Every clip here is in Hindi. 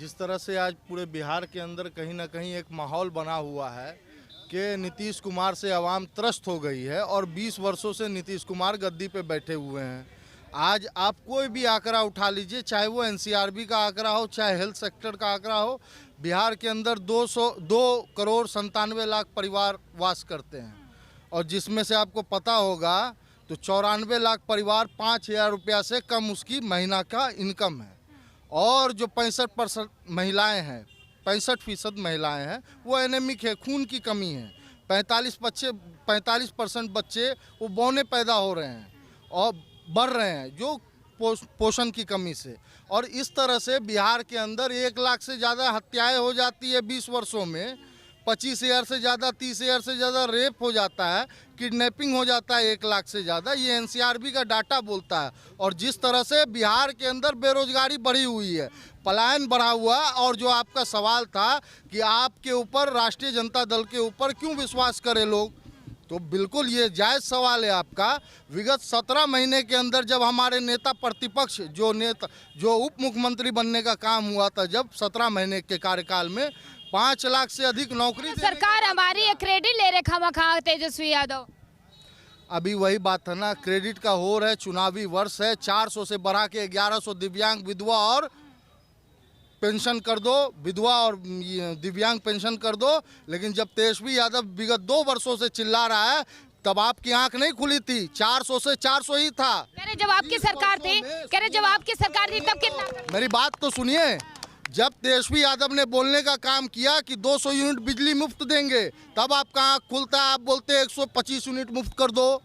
जिस तरह से आज पूरे बिहार के अंदर कहीं ना कहीं एक माहौल बना हुआ है कि नीतीश कुमार से आवाम त्रस्त हो गई है और 20 वर्षों से नीतीश कुमार गद्दी पे बैठे हुए हैं। आज आप कोई भी आंकड़ा उठा लीजिए, चाहे वो एनसीआरबी का आंकड़ा हो, चाहे हेल्थ सेक्टर का आंकड़ा हो, बिहार के अंदर 2 करोड़ 97 लाख परिवार वास करते हैं और जिसमें से आपको पता होगा तो 94 लाख परिवार 5,000 रुपया से कम उसकी महीना का इनकम है। और जो 65% महिलाएँ हैं, 65% महिलाएँ हैं वो एनेमिक है, खून की कमी है। 45% बच्चे वो बौने पैदा हो रहे हैं और बढ़ रहे हैं जो पोषण की कमी से। और इस तरह से बिहार के अंदर 1 लाख से ज़्यादा हत्याएं हो जाती है 20 वर्षों में, 25,000 से ज़्यादा, 30,000 से ज़्यादा रेप हो जाता है, किडनैपिंग हो जाता है 1 लाख से ज़्यादा। ये एनसीआरबी का डाटा बोलता है। और जिस तरह से बिहार के अंदर बेरोजगारी बढ़ी हुई है, पलायन बढ़ा हुआ। और जो आपका सवाल था कि आपके ऊपर, राष्ट्रीय जनता दल के ऊपर क्यों विश्वास करें लोग, तो बिल्कुल ये जायज़ सवाल है आपका। विगत 17 महीने के अंदर जब हमारे नेता प्रतिपक्ष जो उप मुख्यमंत्री बनने का काम हुआ था, जब 17 महीने के कार्यकाल में 5 लाख से अधिक नौकरी सरकार हमारी क्रेडिट ले रहे खामखा तेजस्वी यादव। अभी वही बात है ना, क्रेडिट का हो रहा है, चुनावी वर्ष है, 400 से बढ़ा के 1100 दिव्यांग विधवा और पेंशन कर दो, विधवा और दिव्यांग पेंशन कर दो। लेकिन जब तेजस्वी यादव विगत 2 वर्षों से चिल्ला रहा है तब आपकी आंख नहीं खुली थी, 400 से 400 ही था। जब आपकी सरकार थी, जब आपकी सरकार थी तब कितना? मेरी बात तो सुनिए, जब तेजस्वी यादव ने बोलने का काम किया कि 200 यूनिट बिजली मुफ्त देंगे, तब आपका आंख खुलता है, आप बोलते हैं 125 यूनिट मुफ्त कर दो।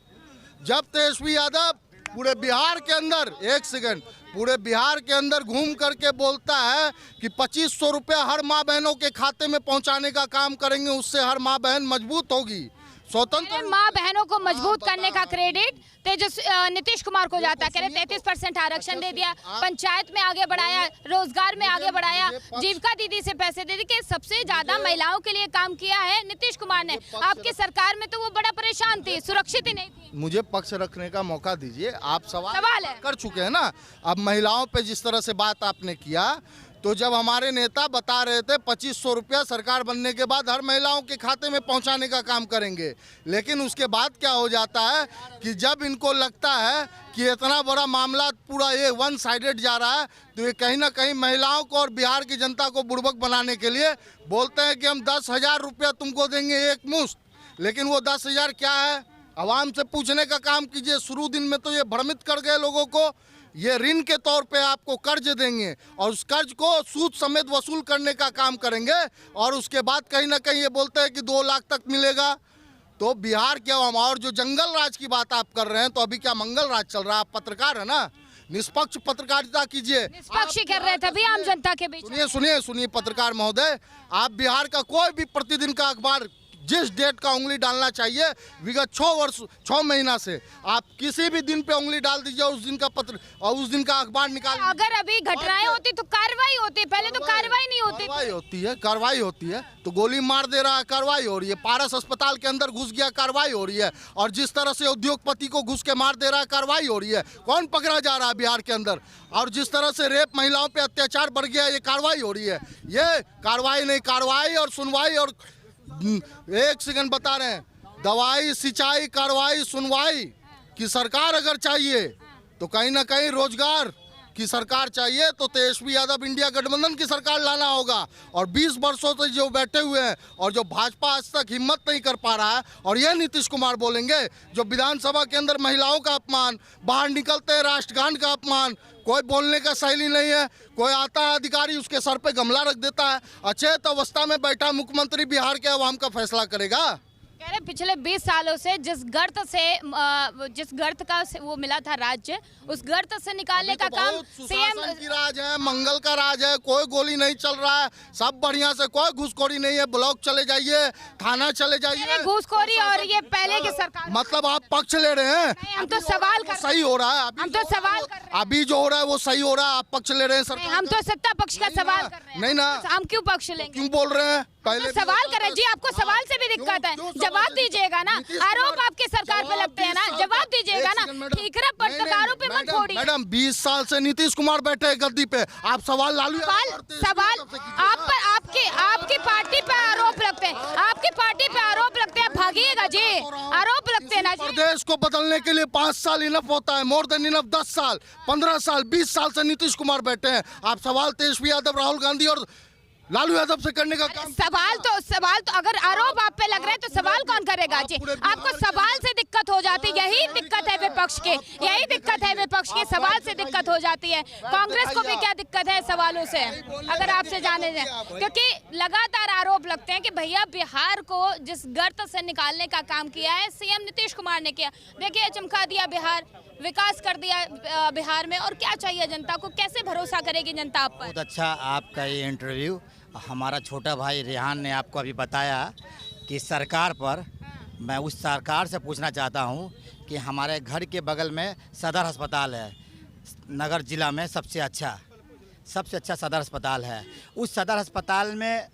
जब तेजस्वी यादव पूरे बिहार के अंदर, एक सेकंड, पूरे बिहार के अंदर घूम करके बोलता है कि 2500 रुपया हर माँ बहनों के खाते में पहुंचाने का काम करेंगे, उससे हर माँ बहन मजबूत होगी। स्वतंत्र माँ बहनों को मजबूत करने का क्रेडिट नीतीश कुमार को जाता है। कह रहे 33% आरक्षण दे दिया, पंचायत में आगे बढ़ाया, रोजगार में आगे बढ़ाया, जीविका दीदी से पैसे दे दिए। सबसे ज्यादा महिलाओं के लिए काम किया है नीतीश कुमार ने। आपकी सरकार में तो वो बड़ा परेशान थी, सुरक्षित ही नहीं थी। मुझे पक्ष रखने का मौका दीजिए। आप सवाल कर चुके हैं ना। अब महिलाओं पे जिस तरह से बात आपने किया, तो जब हमारे नेता बता रहे थे 2500 रुपया सरकार बनने के बाद हर महिलाओं के खाते में पहुंचाने का काम करेंगे, लेकिन उसके बाद क्या हो जाता है कि जब इनको लगता है कि इतना बड़ा मामला पूरा ये 1 साइडेड जा रहा है, तो ये कहीं ना कहीं महिलाओं को और बिहार की जनता को बुड़बक बनाने के लिए बोलते हैं कि हम 10,000 रुपया तुमको देंगे एक मुश्त। लेकिन वो 10,000 क्या है, आवाम से पूछने का काम कीजिए। शुरू दिन में तो ये भ्रमित कर गए लोगों को, ये ऋण के तौर पे आपको कर्ज देंगे और उस कर्ज को सूद समेत वसूल करने का काम करेंगे, और उसके बाद कहीं ना कहीं ये बोलते हैं कि 2 लाख तक मिलेगा। तो बिहार के आवाम, और जो जंगल राज की बात आप कर रहे हैं, तो अभी क्या मंगल राज चल रहा है? आप पत्रकार है ना, निष्पक्ष पत्रकारिता कीजिए। निष्पक्ष कर रहे थे भी आम जनता के बीच। सुनिए पत्रकार महोदय, आप बिहार का कोई भी प्रतिदिन का अखबार जिस डेट का उंगली डालना चाहिए, विगत 6 महीना से आप किसी भी दिन पे उंगली डाल दीजिए, उस दिन का पत्र और उस दिन का अखबार निकाल। अगर अभी घटनाएं होती तो कार्रवाई होती, पहले तो कार्रवाई नहीं होती। कार्रवाई होती है तो गोली मार दे रहा है, कार्रवाई हो रही है। पारस अस्पताल के अंदर घुस गया, कार्रवाई हो रही है। और जिस तरह से उद्योगपति को घुस के मार दे रहा है, कार्रवाई हो रही है। कौन पकड़ा जा रहा है बिहार के अंदर? और जिस तरह से रेप, महिलाओं पे अत्याचार बढ़ गया, ये कार्रवाई हो रही है। ये कार्रवाई नहीं, कार्रवाई और सुनवाई। और एक सेकंड बता रहे हैं, दवाई, सिंचाई, कार्रवाई, सुनवाई की सरकार अगर चाहिए तो कहीं ना कहीं रोजगार की सरकार चाहिए, तो तेजस्वी यादव इंडिया गठबंधन की सरकार लाना होगा। और 20 वर्षों से जो बैठे हुए हैं और जो भाजपा आज तक हिम्मत नहीं कर पा रहा है, और यह नीतीश कुमार बोलेंगे जो विधानसभा के अंदर महिलाओं का अपमान, बाहर निकलते राष्ट्रगान का अपमान, कोई बोलने का शैली नहीं है। कोई आता है अधिकारी, उसके सर पे गमला रख देता है। अचेत अवस्था में बैठा मुख्यमंत्री बिहार के अवाम का फैसला करेगा। कह रहे पिछले 20 सालों से जिस गर्त का वो मिला था राज्य, उस गर्त से निकालने का काम सीएम की राज है, मंगल का राज है। कोई गोली नहीं चल रहा है, सब बढ़िया से, कोई घूसखोरी नहीं है। ब्लॉक चले जाइए, थाना चले जाइए। घूसखोरी और ये पहले की सरकार, मतलब आप पक्ष ले रहे हैं? हम तो सवाल कर, सही हो रहा है, हम तो सवाल कर रहे हैं। अभी जो हो रहा है वो सही हो रहा है, आप पक्ष ले रहे हैं सरकार। हम तो सत्ता पक्ष का सवाल कर रहे हैं। नहीं ना, हम क्यों पक्ष लेंगे? क्यों बोल रहे हैं? पहले सवाल कर रहे हैं जी, आपको सवाल से भी दिक्कत है, जवाब दीजिएगा ना। आरोप आपकी सरकार पे लगते हैं ना, जवाब दीजिएगा ना। ठीकरा पत्रकारों पे मत फोड़िए। मैडम 20 साल से नीतीश कुमार बैठे हैं गद्दी पे, आप सवाल लालू सवाल को बदलने के लिए 5 साल इनफ होता है, मोर देन इनफ 10 साल, 15 साल, 20 साल से नीतीश कुमार बैठे हैं। आप सवाल तेजस्वी यादव, राहुल गांधी और लालू यादव से करने का काम। सवाल तो अगर आरोप आप पे लग रहा है तो सवाल कौन करेगा जी? आपको सवाल से दिक्कत हो जाती है, यही दिक्कत है विपक्ष के, यही दिक्कत है विपक्ष के, सवाल से दिक्कत हो जाती है। कांग्रेस को भी क्या दिक्कत है सवालों से, अगर आपसे जाने जाए, क्योंकि लगातार आरोप लगते हैं कि भैया बिहार को जिस गर्त से निकालने का काम किया है सीएम नीतीश कुमार ने किया। देखिए चमका दिया बिहार, विकास कर दिया बिहार में, और क्या चाहिए जनता को? कैसे भरोसा करेगी जनता आप पर? बहुत अच्छा आपका ये इंटरव्यू। हमारा छोटा भाई रेहान ने आपको अभी बताया कि सरकार पर, मैं उस सरकार से पूछना चाहता हूँ कि हमारे घर के बगल में सदर अस्पताल है, नगर जिला में सबसे अच्छा सदर अस्पताल है। उस सदर अस्पताल में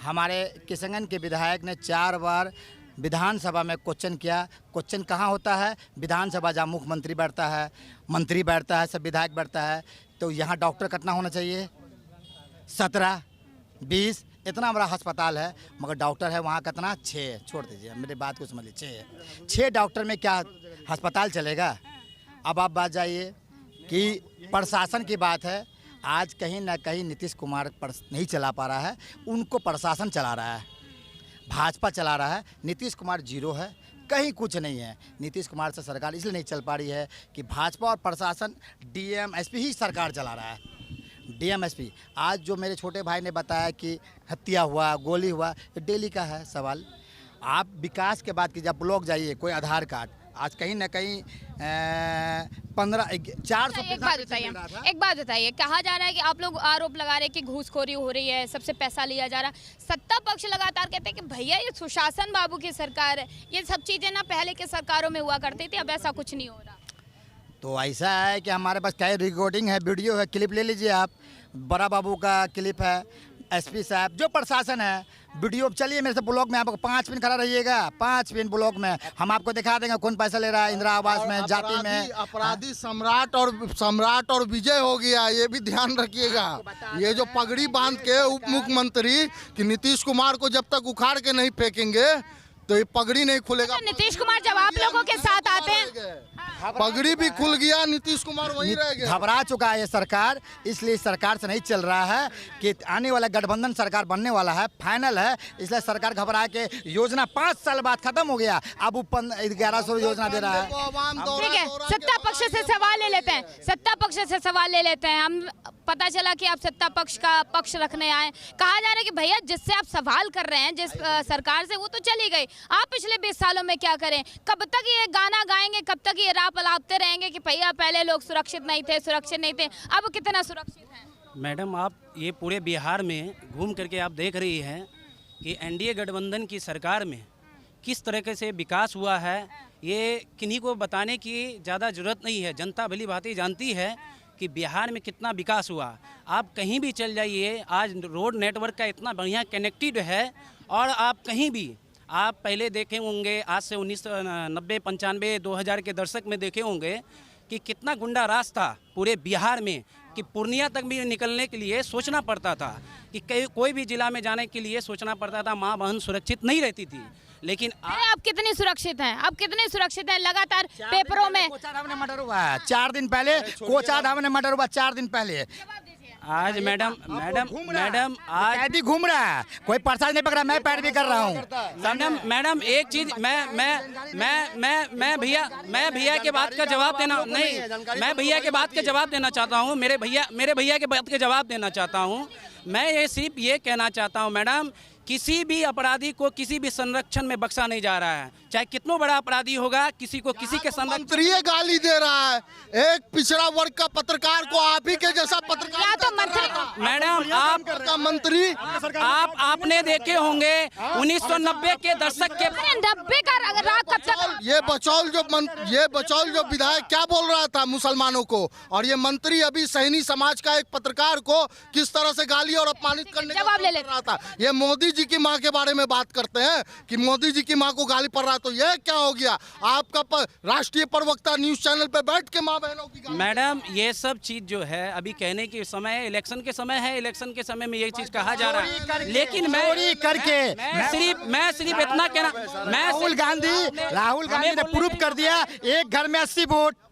हमारे किशनगंज के विधायक ने 4 बार विधानसभा में क्वेश्चन किया। क्वेश्चन कहाँ होता है? विधानसभा, जहाँ मुख्यमंत्री बैठता है, मंत्री बैठता है, सब विधायक बैठता है। तो यहाँ डॉक्टर कितना होना चाहिए? 17, 20, इतना बड़ा अस्पताल है, मगर डॉक्टर है वहाँ कितना? 6। छोड़ दीजिए, मेरी बात को समझ लीजिए, 6 डॉक्टर में क्या अस्पताल चलेगा? अब आप बात जाइए कि प्रशासन की बात है। आज कहीं ना कहीं नीतीश कुमार नहीं चला पा रहा है, उनको प्रशासन चला रहा है, भाजपा चला रहा है। नीतीश कुमार जीरो है, कहीं कुछ नहीं है। नीतीश कुमार से सरकार इसलिए नहीं चल पा रही है कि भाजपा और प्रशासन, डीएम एसपी ही सरकार चला रहा है। डीएम एसपी, आज जो मेरे छोटे भाई ने बताया कि हत्या हुआ, गोली हुआ, ये डेली का है सवाल। आप विकास के बात कीजिए, आप ब्लॉक जाइए, कोई आधार कार्ड आज कहीं ना कहीं 400। एक बात बताइए, कहा जा रहा है कि आप लोग आरोप लगा रहे हैं कि घूसखोरी हो रही है, सबसे पैसा लिया जा रहा है। सत्ता पक्ष लगातार कहते हैं कि भैया ये सुशासन बाबू की सरकार है, ये सब चीजें ना पहले के सरकारों में हुआ करती थी, अब ऐसा कुछ नहीं हो रहा। तो ऐसा है कि हमारे पास क्या रिकॉर्डिंग है, वीडियो है, क्लिप ले लीजिए आप। बड़ा बाबू का क्लिप है, एसपी साहब, जो प्रशासन है, वीडियो चलिए मेरे से ब्लॉक में, आपको 5 मिनट खड़ा रहिएगा, 5 मिनट ब्लॉक में हम आपको दिखा देंगे कौन पैसा ले रहा है इंदिरा आवास में, जाति में। अपराधी सम्राट और विजय हो गया, ये भी ध्यान रखिएगा। ये जो पगड़ी बांध के उप मुख्यमंत्री कि नीतीश कुमार को जब तक उखाड़ के नहीं फेंकेंगे तो ये पगड़ी नहीं खुलेगा। नीतीश कुमार जब आप लोगों के साथ आते हैं, पगड़ी भी खुल गया, नीतीश कुमार वहीं रह गए। घबरा चुका है ये सरकार, इसलिए सरकार से नहीं चल रहा है कि आने वाला गठबंधन सरकार बनने वाला है, फाइनल है, इसलिए सरकार घबरा के योजना 5 साल बाद खत्म हो गया, अब 1100 योजना दे रहा है। ठीक है, सत्ता पक्ष से सवाल ले लेते हैं, सत्ता पक्ष से सवाल ले लेते हैं। हम पता चला कि आप सत्ता पक्ष का पक्ष रखने आए। कहा जा रहा है कि भैया जिससे आप सवाल कर रहे हैं, जिस सरकार से, वो तो चली गई, आप पिछले 20 सालों में क्या करें? कब तक ये गाना गाएंगे, कब तक ये राप अलापते रहेंगे कि भैया पहले लोग सुरक्षित नहीं थे, अब कितना सुरक्षित है? मैडम, आप ये पूरे बिहार में घूम करके आप देख रही हैं कि एनडीए गठबंधन की सरकार में किस तरीके से विकास हुआ है, ये किन्हीं को बताने की ज़्यादा ज़रूरत नहीं है। जनता भली भांति जानती है कि बिहार में कितना विकास हुआ। आप कहीं भी चल जाइए, आज रोड नेटवर्क का इतना बढ़िया कनेक्टेड है, और आप कहीं भी, आप पहले देखे होंगे, आज से 1990, 95, 2000 के दशक में देखे होंगे कि कितना गुंडा राज था पूरे बिहार में, कि पूर्णिया तक भी निकलने के लिए सोचना पड़ता था, कि कोई भी जिला में जाने के लिए सोचना पड़ता था, माँ बहन सुरक्षित नहीं रहती थी। लेकिन आप कितने सुरक्षित हैं? आप कितने सुरक्षित हैं? लगातार पेपरों में कोचाधाम में मर्डर हुआ है 4 दिन पहले, कोचाधाम में मर्डर हुआ 4 दिन पहले। आज मैडम आज कैदी घूम रहा है, कोई प्रशासन नहीं पकड़ा, मैं पैरवी कर रहा हूँ। मैडम एक चीज मैं भैया के बात का जवाब देना नहीं, मैं भैया के बात का जवाब देना चाहता हूँ, मेरे भैया के बात का जवाब देना चाहता हूँ। मैं ये सिर्फ ये कहना चाहता हूँ मैडम, किसी भी अपराधी को किसी भी संरक्षण में बख्शा नहीं जा रहा है, चाहे कितना बड़ा अपराधी होगा, किसी को किसी के संरक्षण। मंत्री गाली दे रहा है एक पिछड़ा वर्ग का पत्रकार को, आप ही के जैसा पत्रकार। तो मंत्री मैडम, आपका मंत्री, आपने देखे होंगे 1990 के दशक के 90 का राग कब तक? ये बचौल जो विधायक क्या बोल रहा था मुसलमानों को, और ये मंत्री अभी सहनी समाज का एक पत्रकार को किस तरह से गाली और अपमानित करने का जवाब ले रहा था। ये मोदी जी की माँ के बारे में बात करते हैं कि मोदी जी की माँ को गाली पड़ रहा है, तो ये क्या हो गया? आपका राष्ट्रीय प्रवक्ता न्यूज चैनल पे बैठ के माँ बहनों की गाली। मैडम, ये सब चीज जो है अभी कहने के समय, इलेक्शन के समय है, इलेक्शन के समय में ये चीज कहा जा रहा है, लेकिन मैं सिर्फ इतना कहना, राहुल गांधी हमें ने बोलने प्रूफ का कर दिया, एक घर में 80 वोट,